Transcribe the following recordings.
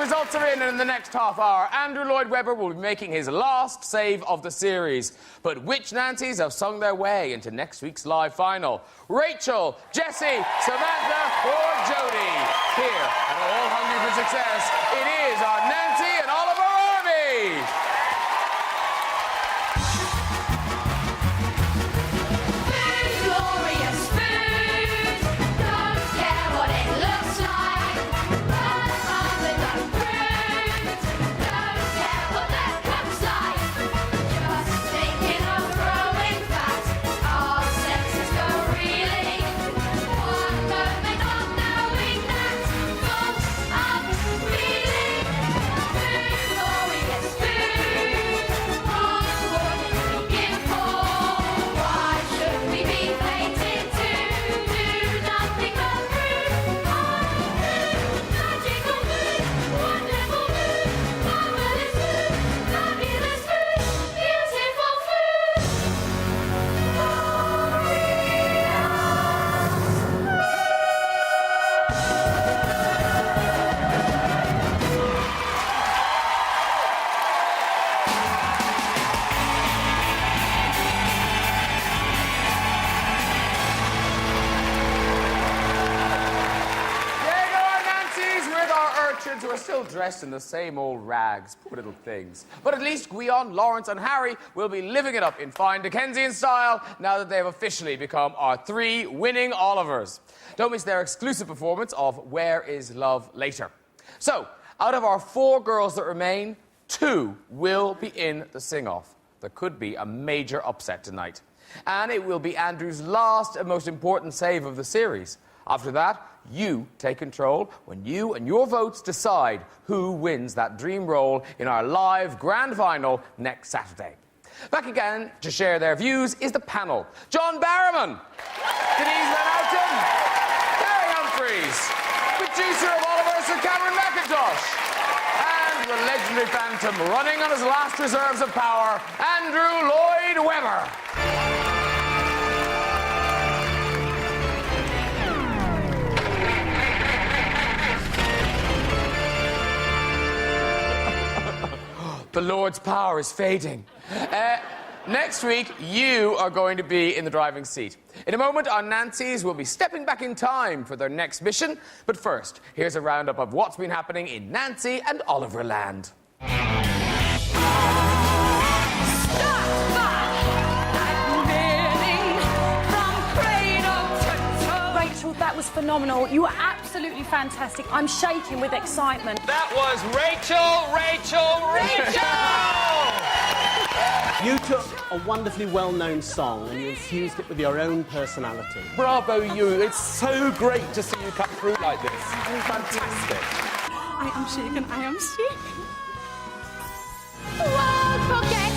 results are in, and in the next half hour, Andrew Lloyd Webber will be making his last save of the series. But which Nancys have sung their way into next week's live final? Rachel, Jessie, Samantha, or Jodie? Here, and all hungry for success, it is our Nancy and Oliver Army! Who are still dressed in the same old rags. Poor little things. But at least Gwion, Lawrence and Harry will be living it up in fine Dickensian style now that they have officially become our 3 winning Olivers. Don't miss their exclusive performance of Where Is Love later. So, out of our 4 girls that remain, 2 will be in the sing-off. There could be a major upset tonight. And it will be Andrew's last and most important save of the series. After that, you take control when you and your votes decide who wins that dream role in our live grand final next Saturday. Back again to share their views is the panel. John Barrowman, Denise Van Outen, Gary Humphries, producer of Oliver, Sir Cameron McIntosh, and the legendary phantom running on his last reserves of power, Andrew Lloyd Webber. The Lord's power is fading. Next week, you are going to be in the driving seat. In a moment, our Nancys will be stepping back in time for their next mission. But first, here's a roundup of what's been happening in Nancy and Oliver land. That was phenomenal. You were absolutely fantastic. I'm shaking with excitement. That was Rachel! You took a wonderfully well-known song and you infused it with your own personality. Bravo you. It's so great to see you come through like this. Fantastic. I am shaken. I am shaken. Won't forget,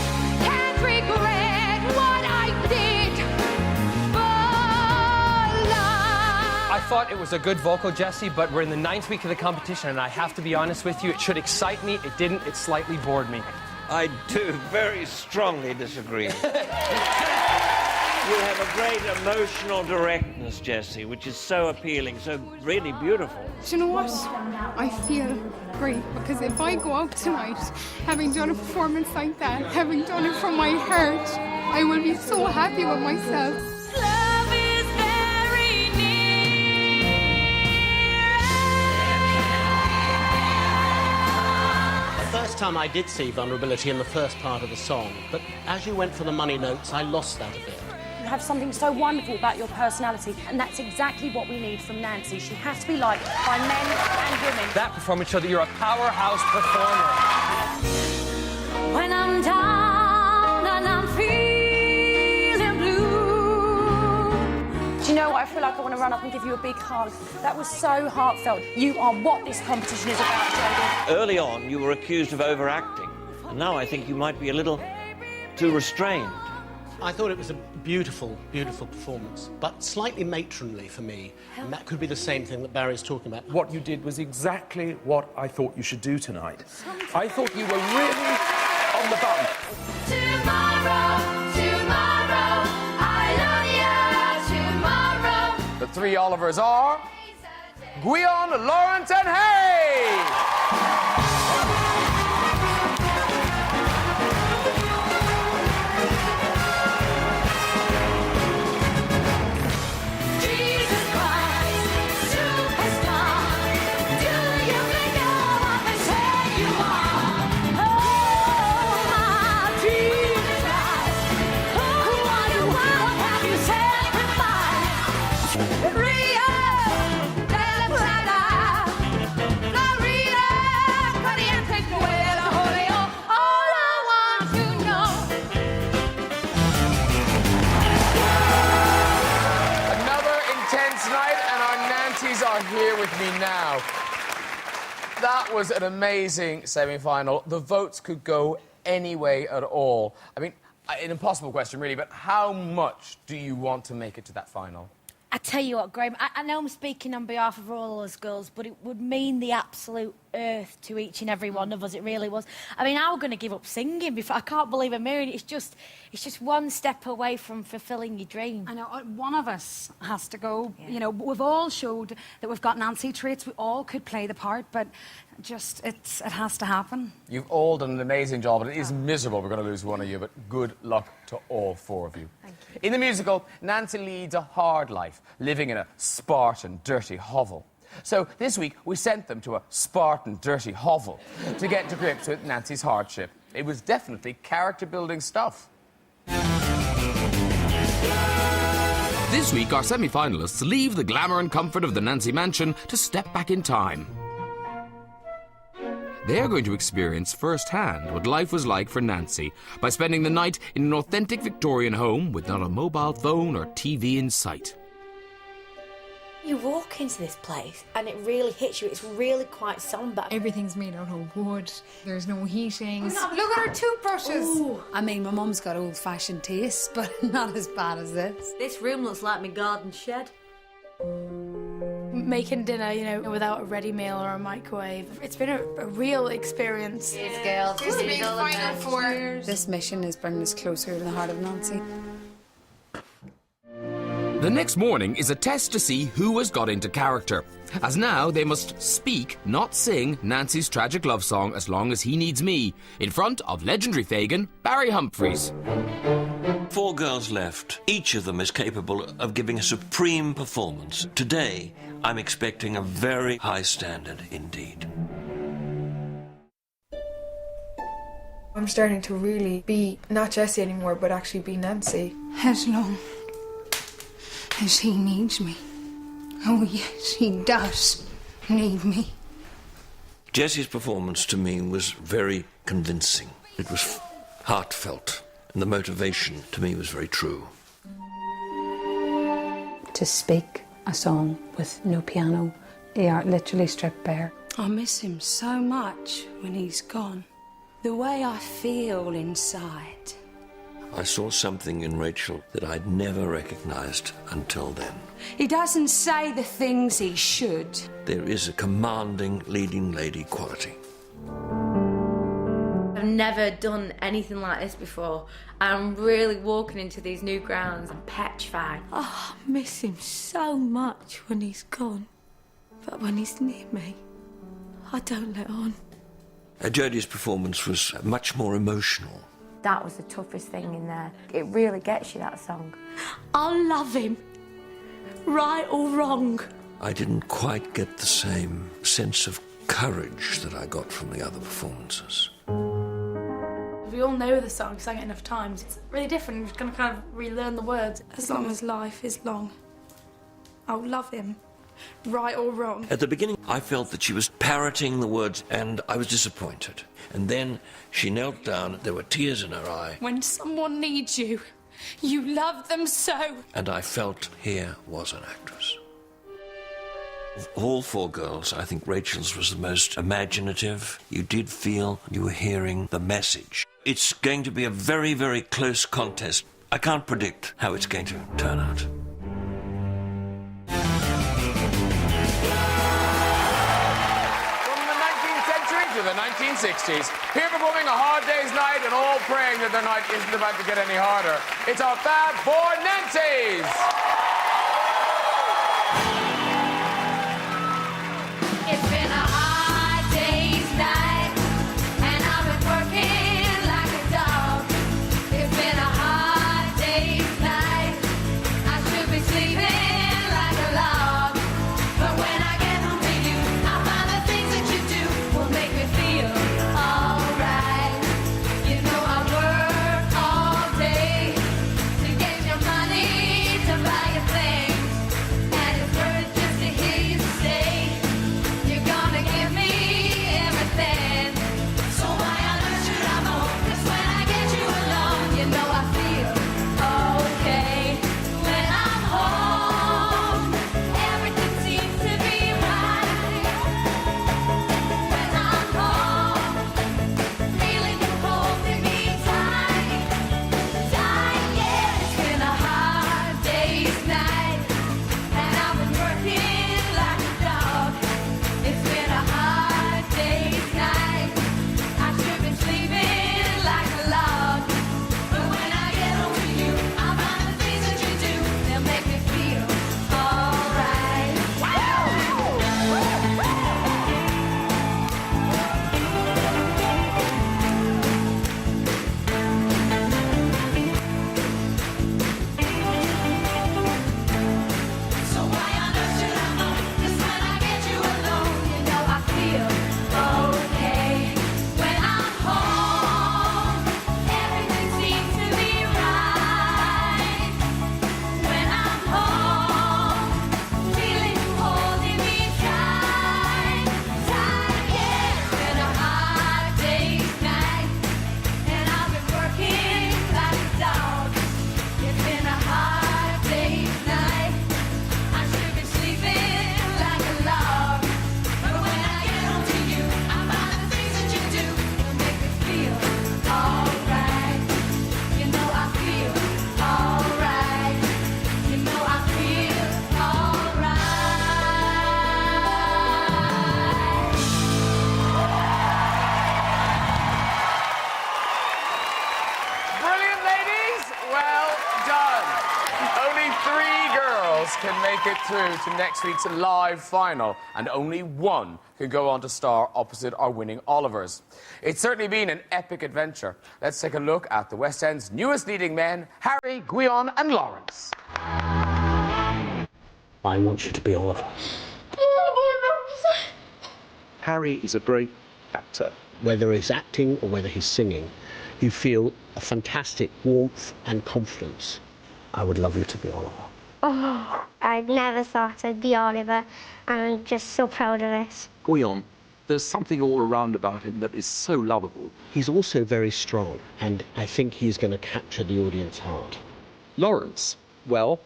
can't regret what I did. I thought it was a good vocal, Jessie, but we're in the 9th week of the competition, and I have to be honest with you, it should excite me. It didn't. It slightly bored me. I do very strongly disagree. You have a great emotional directness, Jessie, which is so appealing, so really beautiful. Do you know what? I feel great, because if I go out tonight, having done a performance like that, having done it from my heart, I will be so happy with myself. First time I did see vulnerability in the first part of the song, but as you went for the money notes, I lost that a bit. You have something so wonderful about your personality, and that's exactly what we need from Nancy. She has to be liked by men and women. That performance showed that you're a powerhouse performer. When I'm down and I'm feeling blue. Do you know what? I feel like I want to run up and give you a big hug. That was so heartfelt. You are what this competition is about, Jodie. Early on, you were accused of overacting, and now I think you might be a little too restrained. I thought it was a beautiful, beautiful performance, but slightly matronly for me. And that could be the same thing that Barry's talking about. What you did was exactly what I thought you should do tonight. I thought you were really on the button. Tomorrow, I love you, tomorrow. The 3 Olivers are Gwion, Lawrence and Harry! judges are here with me now. That was an amazing semi-final. The votes could go any way at all. I mean, an impossible question, really, but how much do you want to make it to that final? I tell you what, Graham, I know I'm speaking on behalf of all us girls, but it would mean the absolute earth to each and every one of us. It really was. I mean, I was going to give up singing before. I can't believe I'm hearing it. It's just one step away from fulfilling your dream. I know, one of us has to go. Yeah. You know, we've all showed that we've got Nancy traits. We all could play the part, but it has to happen. You've all done an amazing job, and it is miserable we're going to lose one of you, but good luck to all four of you. Thank you. In the musical, Nancy leads a hard life, living in a Spartan, dirty hovel. So this week, we sent them to a Spartan, dirty hovel to get to grips with Nancy's hardship. It was definitely character-building stuff. This week, our semi-finalists leave the glamour and comfort of the Nancy mansion to step back in time. They're going to experience firsthand what life was like for Nancy by spending the night in an authentic Victorian home with not a mobile phone or TV in sight. You walk into this place and it really hits you. It's really quite somber. Everything's made out of wood. There's no heating. Look at her toothbrushes. Ooh. I mean, my mum's got old-fashioned tastes, but not as bad as this. This room looks like my garden shed. Making dinner, you know, without a ready meal or a microwave. It's been a real experience. Cheers, girls. This being final four. This mission is bringing us closer to the heart of Nancy. The next morning is a test to see who has got into character, as now they must speak, not sing, Nancy's tragic love song As Long As He Needs Me, in front of legendary Fagin, Barry Humphries. 4 girls left. Each of them is capable of giving a supreme performance. Today, I'm expecting a very high standard indeed. I'm starting to really be not Jessie anymore, but actually be Nancy. As long as he needs me. Oh, yes, he does need me. Jessie's performance to me was very convincing. It was heartfelt, and the motivation to me was very true. To speak a song with no piano, they are literally stripped bare. I miss him so much when he's gone. The way I feel inside. I saw something in Rachel that I'd never recognised until then. He doesn't say the things he should. There is a commanding leading lady quality. I've never done anything like this before. I'm really walking into these new grounds. I'm petrified. Oh, I miss him so much when he's gone. But when he's near me, I don't let on. Jodie's performance was much more emotional. That was the toughest thing in there. It really gets you, that song. I love him, right or wrong. I didn't quite get the same sense of courage that I got from the other performances. We all know the song, sang it enough times. It's really different. We're just going to kind of relearn the words. As long as life is long, I'll love him, right or wrong. At the beginning, I felt that she was parroting the words, and I was disappointed. And then she knelt down, there were tears in her eye. When someone needs you, you love them so. And I felt here was an actress. Of all 4 girls, I think Rachel's was the most imaginative. You did feel you were hearing the message. It's going to be a very, very close contest. I can't predict how it's going to turn out. To the 1960s. Here performing A Hard Day's Night and all praying that their night isn't about to get any harder. It's our Fab Four Nancys! It's been a hard day's night, and I've been working like a dog. It's been a hard day's night. I should be sleeping like a log. But when I get home to you, I find the things that you do will make me feel alright. You know I work all day to get your money to buy through to next week's live final, and only one can go on to star opposite our winning Olivers. It's certainly been an epic adventure. Let's take a look at the West End's newest leading men, Harry, Guion and Lawrence. I want you to be Oliver. Harry is a great actor. Whether he's acting or whether he's singing, you feel a fantastic warmth and confidence. I would love you to be Oliver. Oh, I never thought I'd be Oliver, and I'm just so proud of this. Guion, there's something all around about him that is so lovable. He's also very strong, and I think he's going to capture the audience heart. Lawrence, well,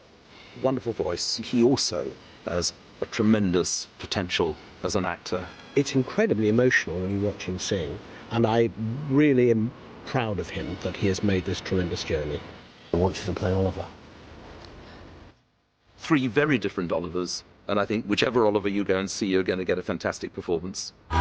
wonderful voice. He also has a tremendous potential as an actor. It's incredibly emotional when you watch him sing, and I really am proud of him that he has made this tremendous journey. I want you to play Oliver. 3 very different Olivers, and I think whichever Oliver you go and see, you're going to get a fantastic performance. 3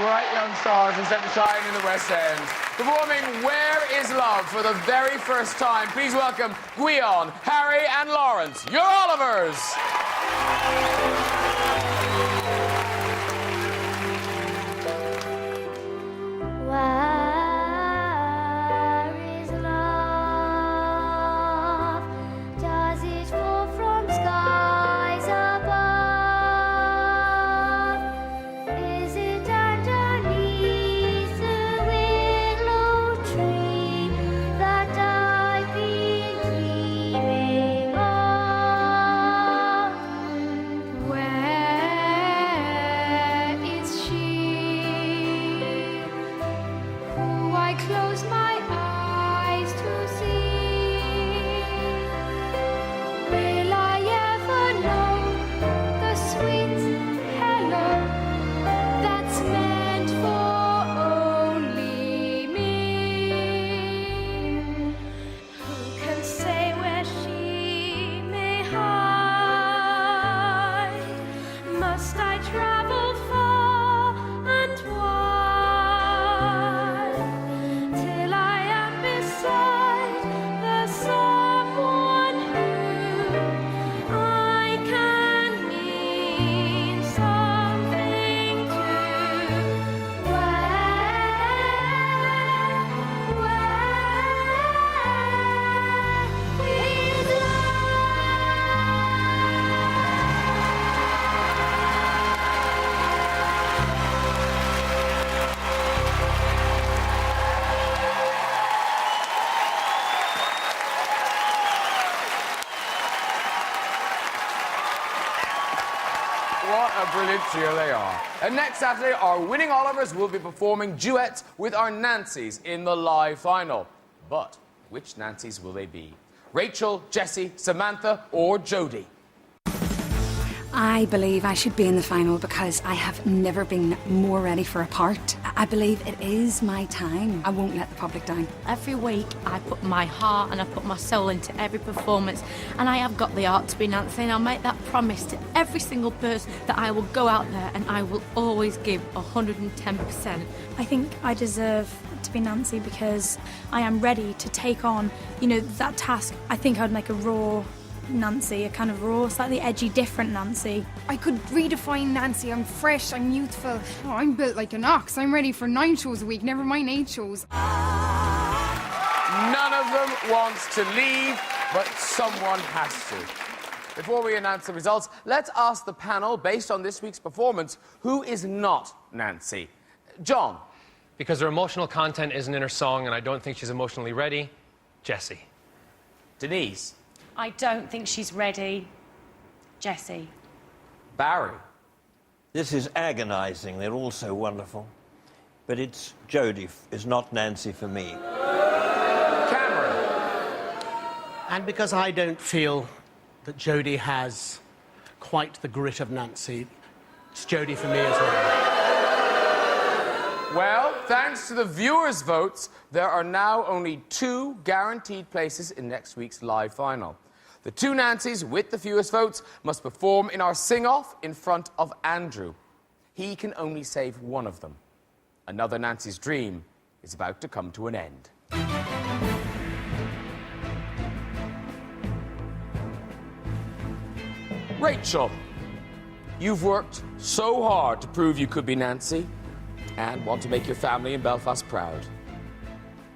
bright young stars are set to shine in the West End. Performing Where Is Love for the very first time, please welcome Guion, Harry and Lawrence, your Olivers! Where is love? Does it fall from skies above? Is it underneath the willow tree that I've been dreaming of? Where is she? Who I close my eyes to see. Will I ever know the sweet hello that's meant for only me? Who can say where she may hide? Must I travel far and wide till I am beside the someone who I can mean something to? Where is What a brilliant trio they are. And next Saturday, our winning Olivers will be performing duets with our Nancys in the live final. But which Nancys will they be? Rachel, Jessie, Samantha, or Jodie? I believe I should be in the final because I have never been more ready for a part. I believe it is my time. I won't let the public down. Every week I put my heart and I put my soul into every performance, and I have got the art to be Nancy, and I'll make that promise to every single person that I will go out there and I will always give 110%. I think I deserve to be Nancy because I am ready to take on, that task. I think I'd make a raw Nancy, a kind of raw, slightly edgy, different Nancy. I could redefine Nancy. I'm fresh, I'm youthful. Oh, I'm built like an ox. I'm ready for 9 shows a week, never mind 8 shows. None of them wants to leave, but someone has to. Before we announce the results, let's ask the panel, based on this week's performance, who is not Nancy? John. Because her emotional content isn't in her song, and I don't think she's emotionally ready, Jessie. Denise. I don't think she's ready, Jessie. Barry. This is agonising. They're all so wonderful. But it's Jodie, is not Nancy for me. Cameron. And because I don't feel that Jodie has quite the grit of Nancy, it's Jodie for me as well. Well, thanks to the viewers' votes, there are now only 2 guaranteed places in next week's live final. The 2 Nancys with the fewest votes must perform in our sing-off in front of Andrew. He can only save one of them. Another Nancy's dream is about to come to an end. Rachel, you've worked so hard to prove you could be Nancy and want to make your family in Belfast proud.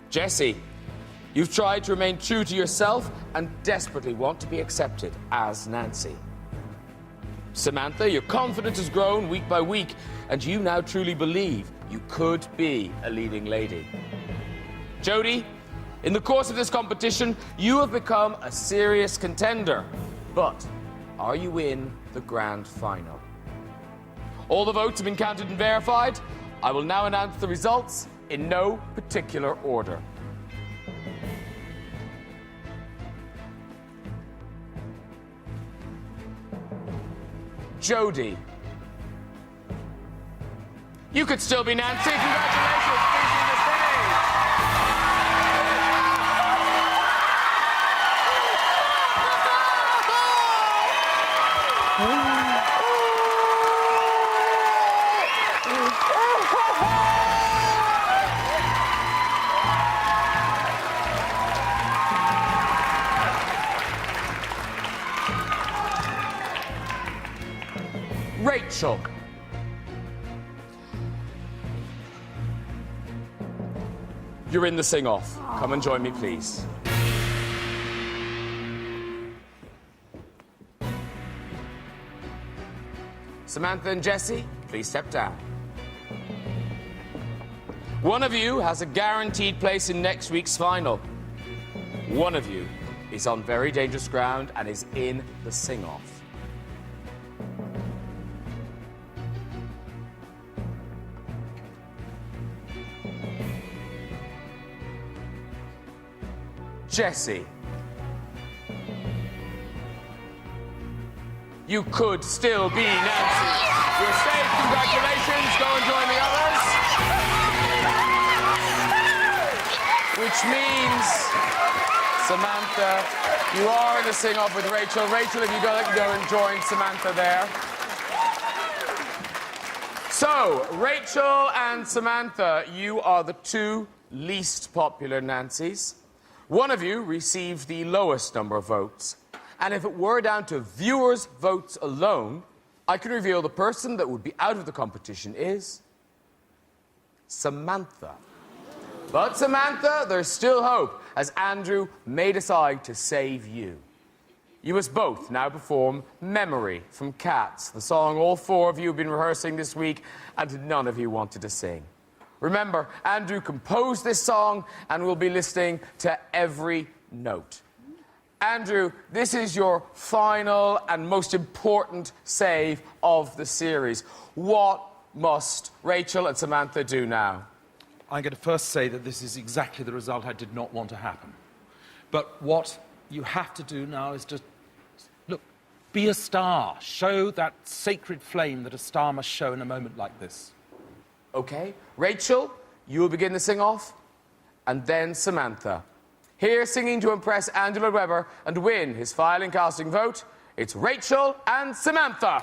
Jessie, you've tried to remain true to yourself and desperately want to be accepted as Nancy. Samantha, your confidence has grown week by week, and you now truly believe you could be a leading lady. Jodie, in the course of this competition, you have become a serious contender. But are you in the grand final? All the votes have been counted and verified. I will now announce the results in no particular order. Jodie. You could still be Nancy. Congratulations. Please be the Rachel. You're in the sing-off. Come and join me, please. Samantha and Jessie, please step down. One of you has a guaranteed place in next week's final. One of you is on very dangerous ground and is in the sing-off. Jessie. You could still be Nancy. You're safe. Congratulations. Go and join the others. Which means, Samantha, you are in the sing-off with Rachel. Rachel, if you go and join Samantha there. So, Rachel and Samantha, you are the two least popular Nancys. One of you received the lowest number of votes. And if it were down to viewers' votes alone, I can reveal the person that would be out of the competition is Samantha. But Samantha, there's still hope, as Andrew may decide to save you. You must both now perform Memory from Cats, the song all four of you have been rehearsing this week and none of you wanted to sing. Remember, Andrew composed this song and will be listening to every note. Andrew, this is your final and most important save of the series. What must Rachel and Samantha do now? I'm going to first say that this is exactly the result I did not want to happen. But what you have to do now is just, look, be a star. Show that sacred flame that a star must show in a moment like this. Okay. Rachel, you will begin the sing-off, and then Samantha. Here, singing to impress Angela Weber and win his filing casting vote, it's Rachel and Samantha.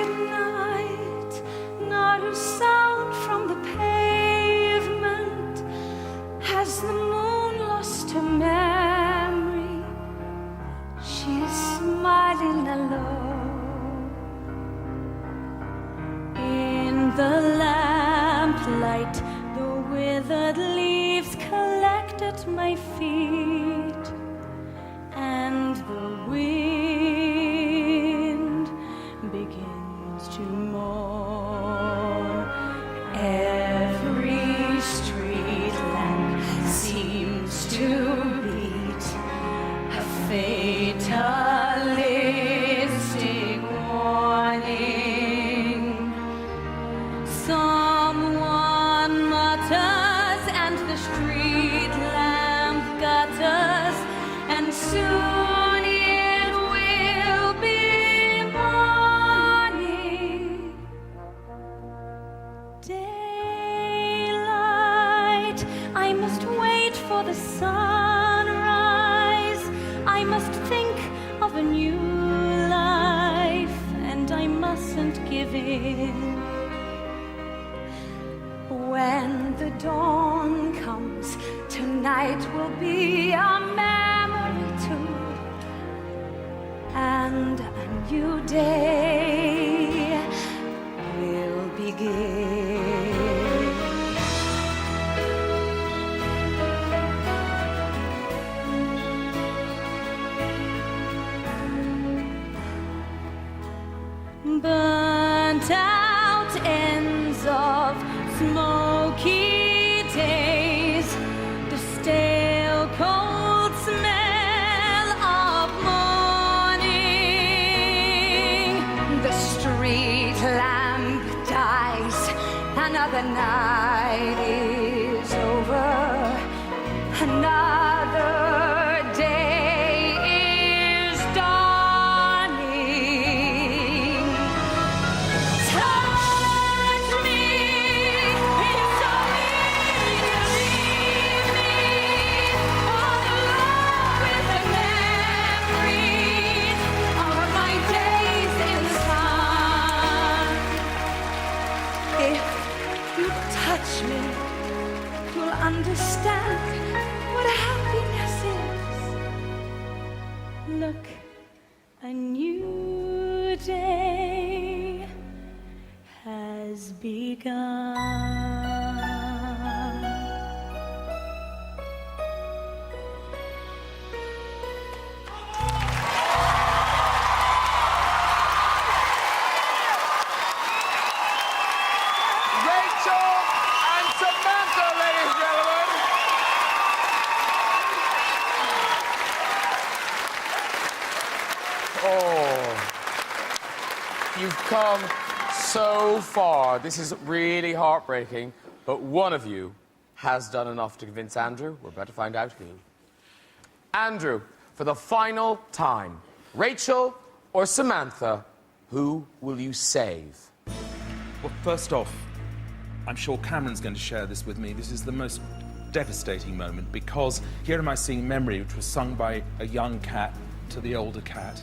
Midnight, not a sound from the pavement. Has the moon lost her memory? She's smiling alone. In the lamplight, the withered leaves collect at my feet, and the wind begins to moan. Every street lamp seems to beat a fatalistic warning. Someone mutters and the street lamp gutters, and soon it will be morning. Daylight, I must wait for the sunrise. I must think of a new life, and I mustn't give in. When the dawn comes, tonight will be a memory too, and a new day will begin. Burnt out ends of smoky days, the stale cold smell of morning. The street lamp dies, another night is over, another day is dawning. Touch me, it's so easy to leave me all alone with the memories of my days in the sun. If you touch me, you'll understand what happiness is. Look, a new day has begun. Rachel and Samantha, ladies and gentlemen. Oh, you've come so far. This is really heartbreaking, but one of you has done enough to convince Andrew. We're about to find out who. Andrew, for the final time, Rachel or Samantha, who will you save? Well, first off, I'm sure Cameron's going to share this with me. This is the most devastating moment because here am I singing Memory, which was sung by a young cat to the older cat,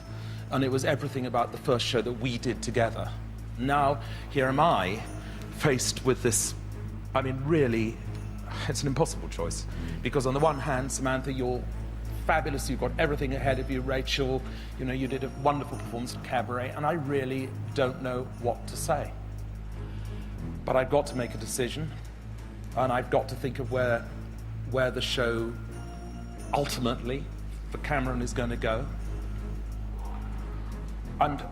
and it was everything about the first show that we did together. Now, here am I, faced with this, I mean, really, it's an impossible choice. Because on the one hand, Samantha, you're fabulous, you've got everything ahead of you. Rachel, you know, you did a wonderful performance at Cabaret, and I really don't know what to say. But I've got to make a decision, and I've got to think of where the show ultimately for Cameron is going to go. And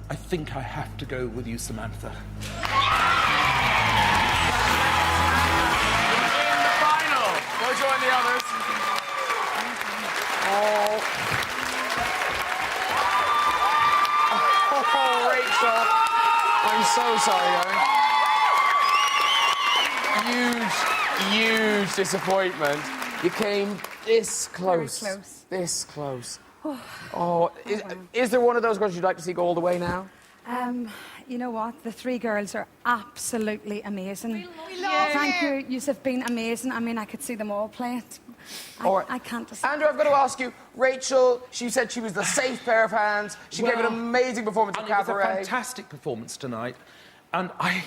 I think I have to go with you, Samantha. In the final, go join the others. Oh, Rachel. I'm so sorry, darling. Huge disappointment. You came this close. Very close. This close. Oh, is there one of those girls you'd like to see go all the way now? You know what? The three girls are absolutely amazing. We love Thank you. you. You've been amazing. I mean, I could see them all play it. All right. I can't decide. Andrew, I've got to ask you, Rachel, she said she was the safe pair of hands. She gave an amazing performance at And it was a Cabaret. fantastic performance tonight, and I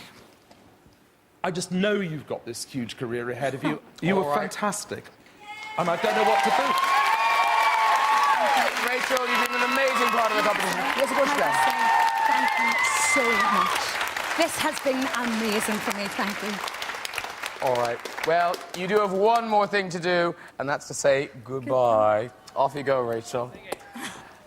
just know you've got this huge career ahead of you. You were fantastic, and I don't know what to do. Rachel, you've been an amazing part of the competition. Yes, of course you can. Thank you so much. This has been amazing for me. Thank you. All right. Well, you do have one more thing to do, and that's to say goodbye. Off you go, Rachel.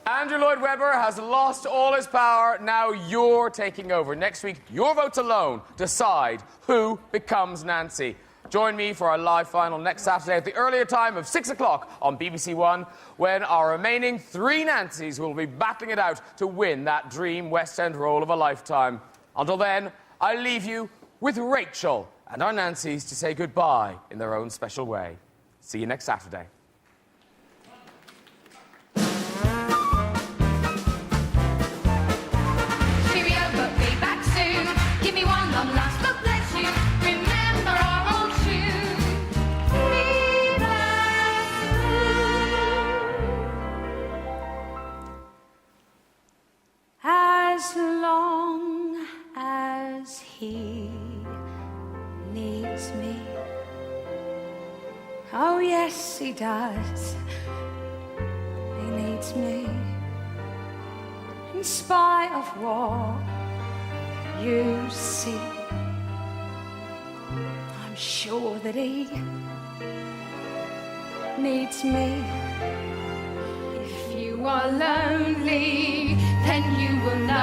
Andrew Lloyd Webber has lost all his power. Now you're taking over. Next week, your votes alone decide who becomes Nancy. Join me for our live final next Saturday at the earlier time of 6 o'clock on BBC One, when our remaining three Nancys will be battling it out to win that dream West End role of a lifetime. Until then, I leave you with Rachel and our Nancys to say goodbye in their own special way. See you next Saturday. Cheerio, but be back soon. Give me one long last look, bless you. Remember our old tune. Be back soon. As long Yes, he does. He needs me. In spite of what you see, I'm sure that he needs me. If you are lonely, then you will know